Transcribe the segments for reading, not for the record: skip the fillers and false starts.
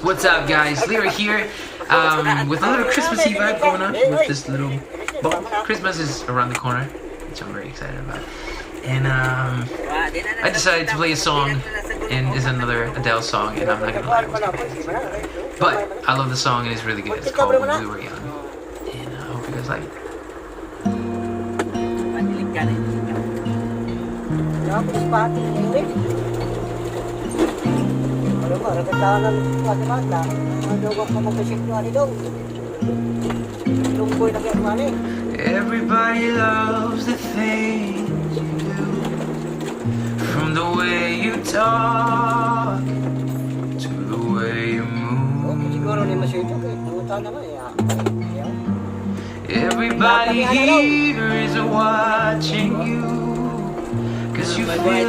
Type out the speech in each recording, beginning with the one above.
What's up, guys? Lyra here with a little Christmassy vibe going on with this little. Well, Christmas is around the corner, which I'm very excited about. And I decided to play a song, and it's another Adele song, and I'm not gonna lie, it was good. But I love the song, and it's really good. It's called When We Were Young, and I hope you guys like it. Everybody loves the things you do, from the way you talk to the way you move. Everybody here is watching you, 'cause you feel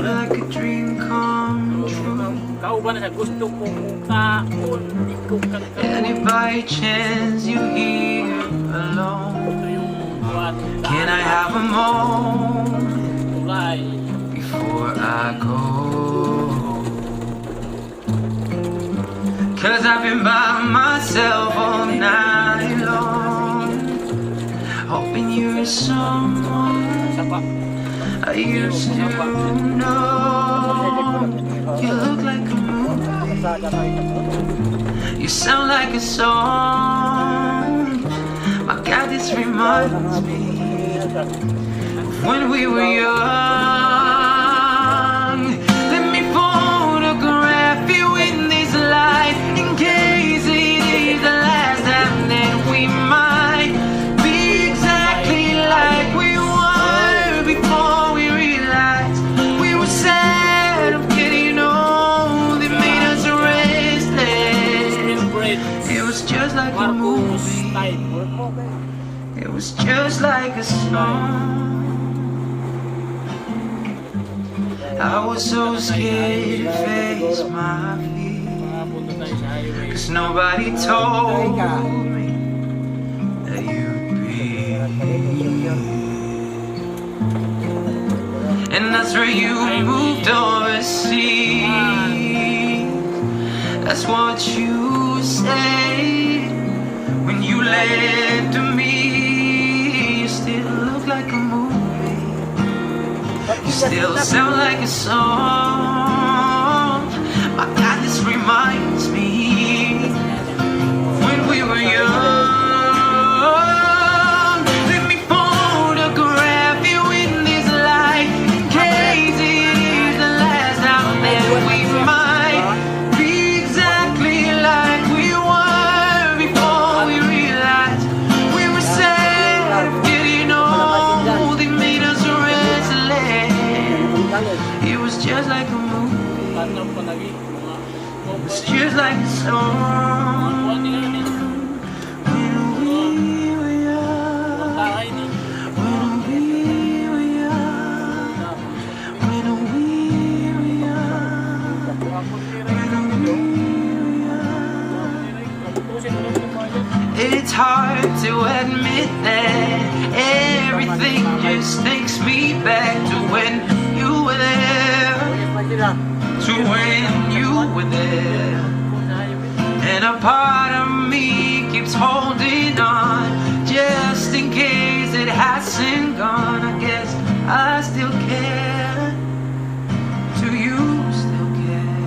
like a dream come true. And by chance you here alone, can I have a moment before I go? 'Cause I've been by myself all night long, hoping you're someone I used to know. You look like a movie, you sound like a song. My God, this reminds me of when we were young. Let me photograph you in this life, in case it is the last time that we might be exactly like we were before we realized we were sad of getting old. It made us restless. It was just like a movie, it was just like a song. I was so scared to face my fears, 'cause nobody told me that you'd be here. And that's where you moved overseas. That's what you said when you left me. You still look like a movie, you still sound like a song. My God, this reminds me of when we were young. Let me photograph you in this light, in case it is the last time that we might be exactly like we were before we realized we were sad of getting old. It made us restless. It was just like a movie, it was just like a song. When we were young, when we were young, when we were young, when we were young. It's hard to admit that everything just takes me back to when you were there, to when you were there. And a part of me keeps holding on, just in case it hasn't gone. I guess I still care. Do you still care?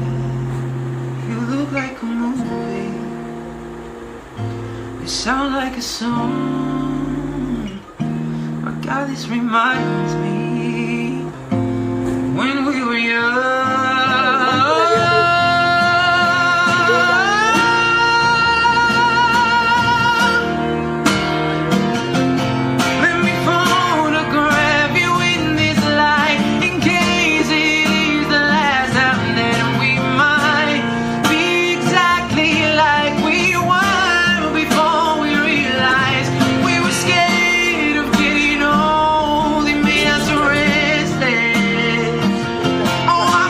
You look like a movie, you sound like a song. My God, this reminds me when we were young. Let me photograph you in this light, in case it is the last time that we might be exactly like we were before we realized we were scared of getting old. It made us restless. Oh, I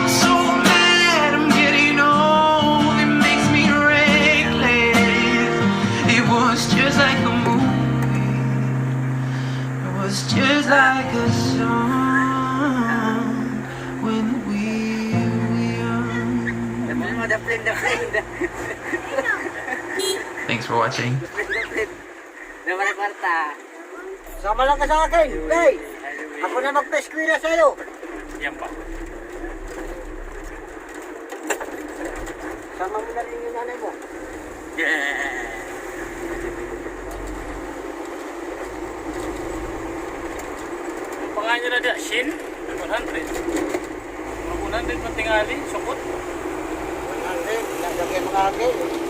daplin. Thanks for watching. Daplin. Naman ang kwarta. Sama lang ka sa akin. Hey! Ako na magpa-eskwela sa'yo. Yan pa. Sama mo na rin yung nanay mo. Ang pangalan nyo na dyan, Shin? 100. Mga 100 man tingali, sukot. 100. Lagyan mga agay.